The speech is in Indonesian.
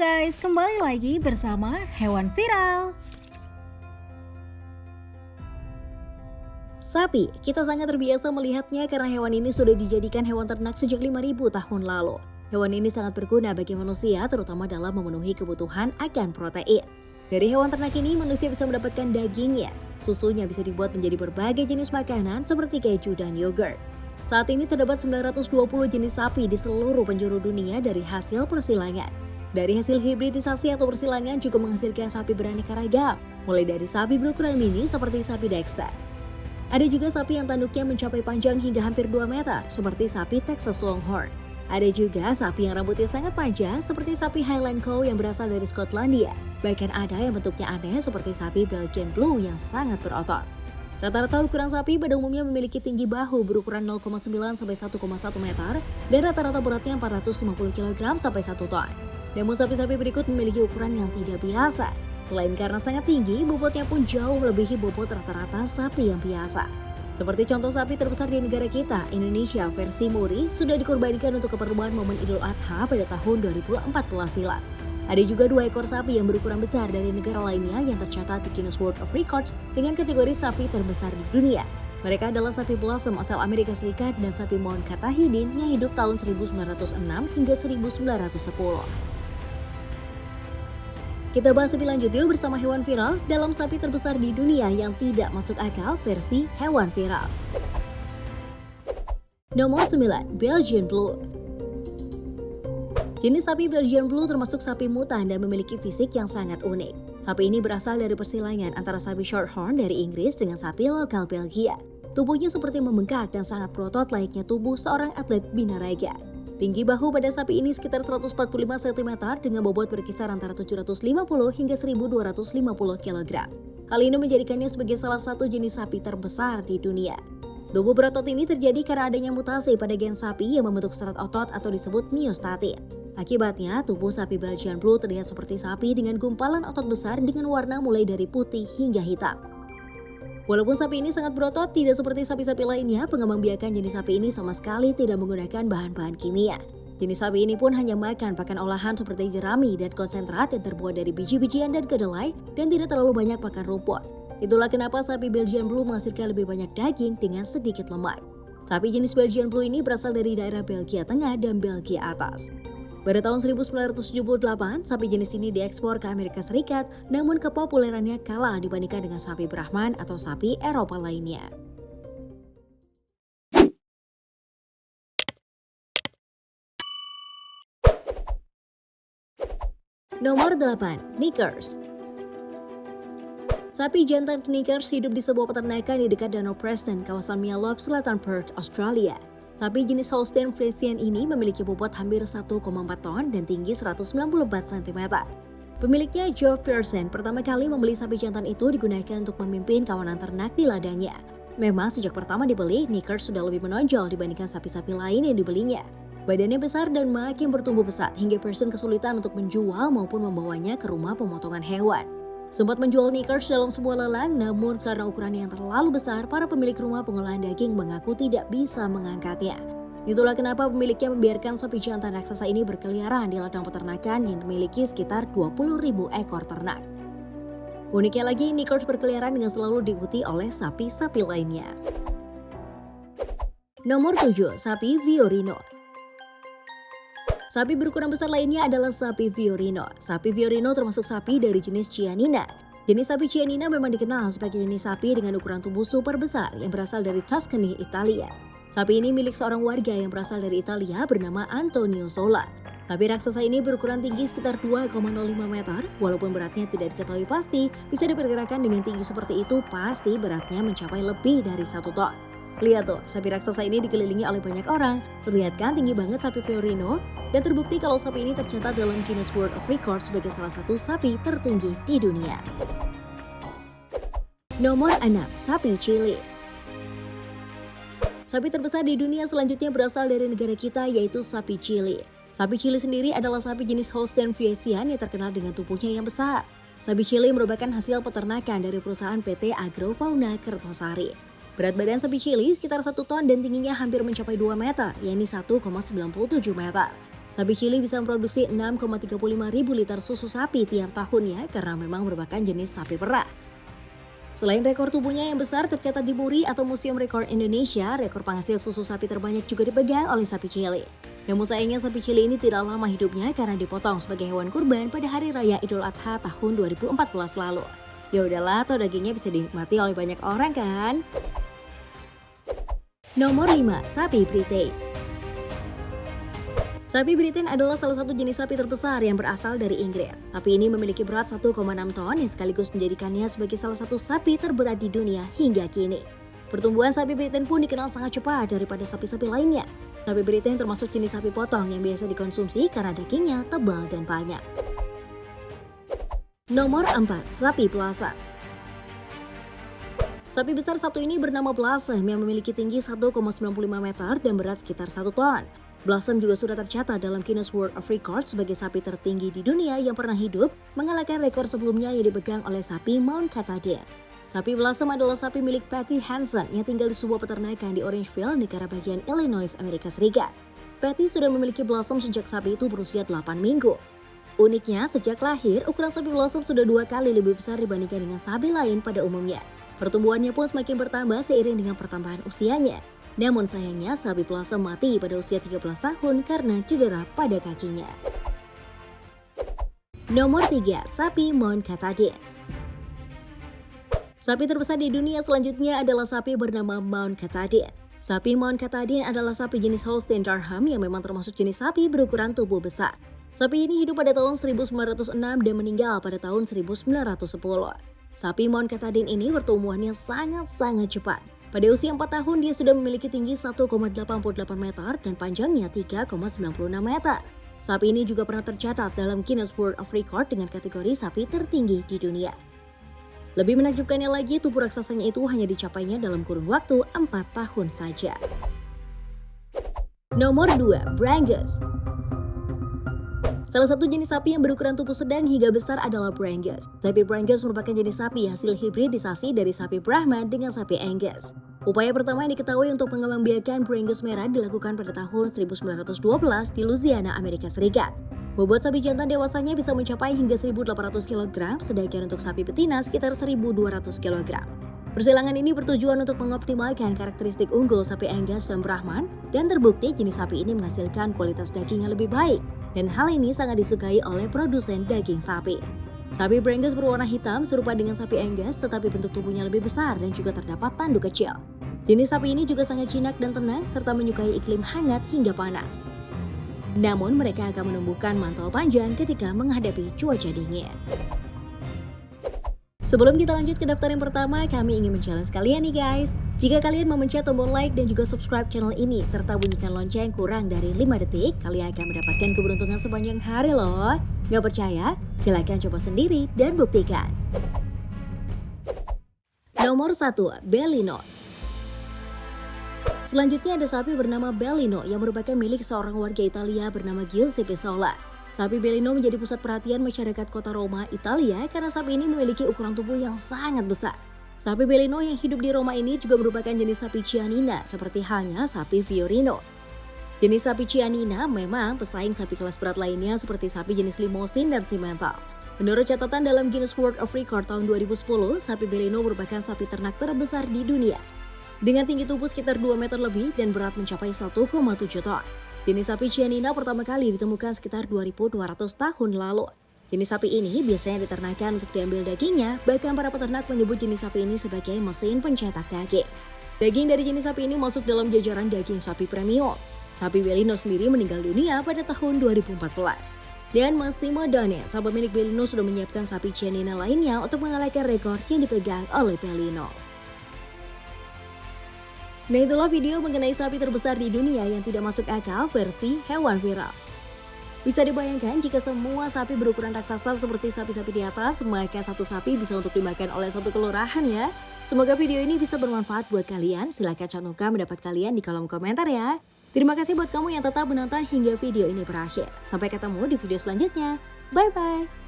guys, kembali lagi bersama Hewan Viral. Sapi, kita sangat terbiasa melihatnya karena hewan ini sudah dijadikan hewan ternak sejak 5.000 tahun lalu. Hewan ini sangat berguna bagi manusia, terutama dalam memenuhi kebutuhan akan protein. Dari hewan ternak ini, manusia bisa mendapatkan dagingnya. Susunya bisa dibuat menjadi berbagai jenis makanan seperti keju dan yogurt. Saat ini terdapat 920 jenis sapi di seluruh penjuru dunia dari hasil persilangan. Dari hasil hibridisasi atau persilangan juga menghasilkan sapi beraneka ragam, mulai dari sapi berukuran mini seperti sapi Dexter. Ada juga sapi yang tanduknya mencapai panjang hingga hampir 2 meter, seperti sapi Texas Longhorn. Ada juga sapi yang rambutnya sangat panjang, seperti sapi Highland Cow yang berasal dari Skotlandia. Bahkan ada yang bentuknya aneh seperti sapi Belgian Blue yang sangat berotot. Rata-rata ukuran sapi pada umumnya memiliki tinggi bahu berukuran 0,9 sampai 1,1 meter dan rata-rata beratnya 450 kg sampai 1 ton. Namun sapi-sapi berikut memiliki ukuran yang tidak biasa. Selain karena sangat tinggi, bobotnya pun jauh melebihi bobot rata-rata sapi yang biasa. Seperti contoh sapi terbesar di negara kita, Indonesia versi Muri, sudah dikorbankan untuk keperluan momen Idul Adha pada tahun 2014 silam. Ada juga 2 ekor sapi yang berukuran besar dari negara lainnya yang tercatat di Guinness World of Records dengan kategori sapi terbesar di dunia. Mereka adalah sapi Blossom asal Amerika Serikat dan sapi Mount Katahidin yang hidup tahun 1906 hingga 1910. Kita bahas lebih lanjut yuk bersama Hewan Viral dalam sapi terbesar di dunia yang tidak masuk akal versi Hewan Viral. Nomor 9, Belgian Blue. Jenis sapi Belgian Blue termasuk sapi mutan dan memiliki fisik yang sangat unik. Sapi ini berasal dari persilangan antara sapi Shorthorn dari Inggris dengan sapi lokal Belgia. Tubuhnya seperti membengkak dan sangat berotot layaknya tubuh seorang atlet binaraga. Tinggi bahu pada sapi ini sekitar 145 cm dengan bobot berkisar antara 750 hingga 1250 kg. Hal ini menjadikannya sebagai salah satu jenis sapi terbesar di dunia. Tubuh berotot ini terjadi karena adanya mutasi pada gen sapi yang membentuk serat otot atau disebut myostatin. Akibatnya, tubuh sapi Belgian Blue terlihat seperti sapi dengan gumpalan otot besar dengan warna mulai dari putih hingga hitam. Walaupun sapi ini sangat berotot, tidak seperti sapi-sapi lainnya, pengembang biakan jenis sapi ini sama sekali tidak menggunakan bahan-bahan kimia. Jenis sapi ini pun hanya makan pakan olahan seperti jerami dan konsentrat yang terbuat dari biji-bijian dan kedelai dan tidak terlalu banyak pakan rumput. Itulah kenapa sapi Belgian Blue menghasilkan lebih banyak daging dengan sedikit lemak. Sapi jenis Belgian Blue ini berasal dari daerah Belgia Tengah dan Belgia Atas. Pada tahun 1978, sapi jenis ini diekspor ke Amerika Serikat, namun kepopulerannya kalah dibandingkan dengan sapi Brahman atau sapi Eropa lainnya. Nomor 8, Knickers. Sapi jantan Knickers hidup di sebuah peternakan di dekat Danau Preston, kawasan Mialop, selatan Perth, Australia. Sapi jenis Holstein Friesian ini memiliki bobot hampir 1,4 ton dan tinggi 194 cm. Pemiliknya, Geoff Pearson, pertama kali membeli sapi jantan itu digunakan untuk memimpin kawanan ternak di ladangnya. Memang sejak pertama dibeli, Knickers sudah lebih menonjol dibandingkan sapi-sapi lain yang dibelinya. Badannya besar dan makin bertumbuh pesat hingga Pearson kesulitan untuk menjual maupun membawanya ke rumah pemotongan hewan. Sempat menjual Knickers dalam sebuah lelang, namun karena ukurannya yang terlalu besar, para pemilik rumah pengolahan daging mengaku tidak bisa mengangkatnya. Itulah kenapa pemiliknya membiarkan sapi jantan raksasa ini berkeliaran di ladang peternakan yang memiliki sekitar 20.000 ekor ternak. Uniknya lagi, Knickers berkeliaran dengan selalu diikuti oleh sapi-sapi lainnya. Nomor 7, sapi Fiorino. Sapi berukuran besar lainnya adalah sapi Fiorino. Sapi Fiorino termasuk sapi dari jenis Chianina. Jenis sapi Chianina memang dikenal sebagai jenis sapi dengan ukuran tubuh super besar yang berasal dari Tuscany, Italia. Sapi ini milik seorang warga yang berasal dari Italia bernama Antonio Sola. Sapi raksasa ini berukuran tinggi sekitar 2,05 meter, walaupun beratnya tidak diketahui pasti, bisa diperkirakan dengan tinggi seperti itu pasti beratnya mencapai lebih dari 1 ton. Lihat tuh, sapi raksasa ini dikelilingi oleh banyak orang. Terlihat kan tinggi banget sapi Fiorino? Dan terbukti kalau sapi ini tercatat dalam Guinness World of Records sebagai salah satu sapi tertinggi di dunia. Nomor 6, sapi Chili. Sapi terbesar di dunia selanjutnya berasal dari negara kita, yaitu sapi Chili. Sapi Chili sendiri adalah sapi jenis Holstein Friesian yang terkenal dengan tubuhnya yang besar. Sapi Chili merupakan hasil peternakan dari perusahaan PT Agrofauna Kertosari. Berat badan sapi Chili sekitar 1 ton dan tingginya hampir mencapai 2 meter, yakni 1,97 meter. Sapi Chili bisa memproduksi 6,35 ribu liter susu sapi tiap tahunnya karena memang merupakan jenis sapi perah. Selain rekor tubuhnya yang besar tercatat di MURI atau Museum Rekor Indonesia, rekor penghasil susu sapi terbanyak juga dipegang oleh sapi Chili. Namun sayangnya sapi Chili ini tidak lama hidupnya karena dipotong sebagai hewan kurban pada Hari Raya Idul Adha tahun 2014 lalu. Ya udahlah, toh dagingnya bisa dinikmati oleh banyak orang kan? Nomor 5, sapi British. Sapi British adalah salah satu jenis sapi terbesar yang berasal dari Inggris. Sapi ini memiliki berat 1,6 ton yang sekaligus menjadikannya sebagai salah satu sapi terberat di dunia hingga kini. Pertumbuhan sapi British pun dikenal sangat cepat daripada sapi-sapi lainnya. Sapi British termasuk jenis sapi potong yang biasa dikonsumsi karena dagingnya tebal dan banyak. Nomor 4, sapi Blossom. Sapi besar satu ini bernama Blossom yang memiliki tinggi 1,95 meter dan berat sekitar 1 ton. Blossom juga sudah tercatat dalam Guinness World of Records sebagai sapi tertinggi di dunia yang pernah hidup, mengalahkan rekor sebelumnya yang dipegang oleh sapi Mount Katahdin. Sapi Blossom adalah sapi milik Patty Hansen yang tinggal di sebuah peternakan di Orangeville, negara bagian Illinois, Amerika Serikat. Patty sudah memiliki Blossom sejak sapi itu berusia 8 minggu. Uniknya, sejak lahir, ukuran sapi Blossom sudah 2 kali lebih besar dibandingkan dengan sapi lain pada umumnya. Pertumbuhannya pun semakin bertambah seiring dengan pertambahan usianya. Namun sayangnya sapi Blossom mati pada usia 13 tahun karena cedera pada kakinya. Nomor 3, sapi Mount Katahdin. Sapi terbesar di dunia selanjutnya adalah sapi bernama Mount Katahdin. Sapi Mount Katahdin adalah sapi jenis Holstein Durham yang memang termasuk jenis sapi berukuran tubuh besar. Sapi ini hidup pada tahun 1906 dan meninggal pada tahun 1910. Sapi Mount Katahdin ini pertumbuhannya sangat cepat. Pada usia 4 tahun dia sudah memiliki tinggi 1,88 meter dan panjangnya 3,96 meter. Sapi ini juga pernah tercatat dalam Guinness World of Record dengan kategori sapi tertinggi di dunia. Lebih menakjubkannya lagi, tubuh raksasanya itu hanya dicapainya dalam kurun waktu 4 tahun saja. Nomor 2, Brangus. Salah satu jenis sapi yang berukuran tubuh sedang hingga besar adalah Brangus. Sapi Brangus merupakan jenis sapi hasil hibridisasi dari sapi Brahman dengan sapi Angus. Upaya pertama yang diketahui untuk mengembangbiakan Brangus merah dilakukan pada tahun 1912 di Louisiana, Amerika Serikat. Bobot sapi jantan dewasanya bisa mencapai hingga 1.800 kg, sedangkan untuk sapi betina sekitar 1.200 kg. Persilangan ini bertujuan untuk mengoptimalkan karakteristik unggul sapi Angus dan Brahman, dan terbukti jenis sapi ini menghasilkan kualitas daging yang lebih baik. Dan hal ini sangat disukai oleh produsen daging sapi. Sapi Brangus berwarna hitam serupa dengan sapi Angus, tetapi bentuk tubuhnya lebih besar dan juga terdapat tanduk kecil. Jenis sapi ini juga sangat jinak dan tenang serta menyukai iklim hangat hingga panas. Namun mereka akan menumbuhkan mantel panjang ketika menghadapi cuaca dingin. Sebelum kita lanjut ke daftar yang pertama, kami ingin men-challenge kalian nih guys. Jika kalian memencet tombol like dan juga subscribe channel ini serta bunyikan lonceng kurang dari 5 detik, kalian akan mendapatkan keberuntungan sepanjang hari loh. Gak percaya? Silahkan coba sendiri dan buktikan. Nomor 1, Bellino. Selanjutnya ada sapi bernama Bellino yang merupakan milik seorang warga Italia bernama Giuseppe Pisola. Sapi Bellino menjadi pusat perhatian masyarakat kota Roma, Italia karena sapi ini memiliki ukuran tubuh yang sangat besar. Sapi Bellino yang hidup di Roma ini juga merupakan jenis sapi Chianina seperti halnya sapi Fiorino. Jenis sapi Chianina memang pesaing sapi kelas berat lainnya seperti sapi jenis Limousin dan Simmental. Menurut catatan dalam Guinness World of Record tahun 2010, sapi Bellino merupakan sapi ternak terbesar di dunia. Dengan tinggi tubuh sekitar 2 meter lebih dan berat mencapai 1,7 ton. Jenis sapi Chianina pertama kali ditemukan sekitar 2.200 tahun lalu. Jenis sapi ini biasanya diternakan untuk diambil dagingnya, bahkan para peternak menyebut jenis sapi ini sebagai mesin pencetak daging. Daging dari jenis sapi ini masuk dalam jajaran daging sapi premium. Sapi Bellino sendiri meninggal dunia pada tahun 2014. Dan Massimo Donne, sahabat milik Bellino sudah menyiapkan sapi Chianina lainnya untuk mengalahkan rekor yang dipegang oleh Bellino. Nah itulah video mengenai sapi terbesar di dunia yang tidak masuk akal versi hewan viral. Bisa dibayangkan jika semua sapi berukuran raksasa seperti sapi-sapi di atas, maka satu sapi bisa untuk dimakan oleh satu kelurahan ya. Semoga video ini bisa bermanfaat buat kalian. Silahkan cantumkan pendapat kalian di kolom komentar ya. Terima kasih buat kamu yang tetap menonton hingga video ini berakhir. Sampai ketemu di video selanjutnya. Bye-bye.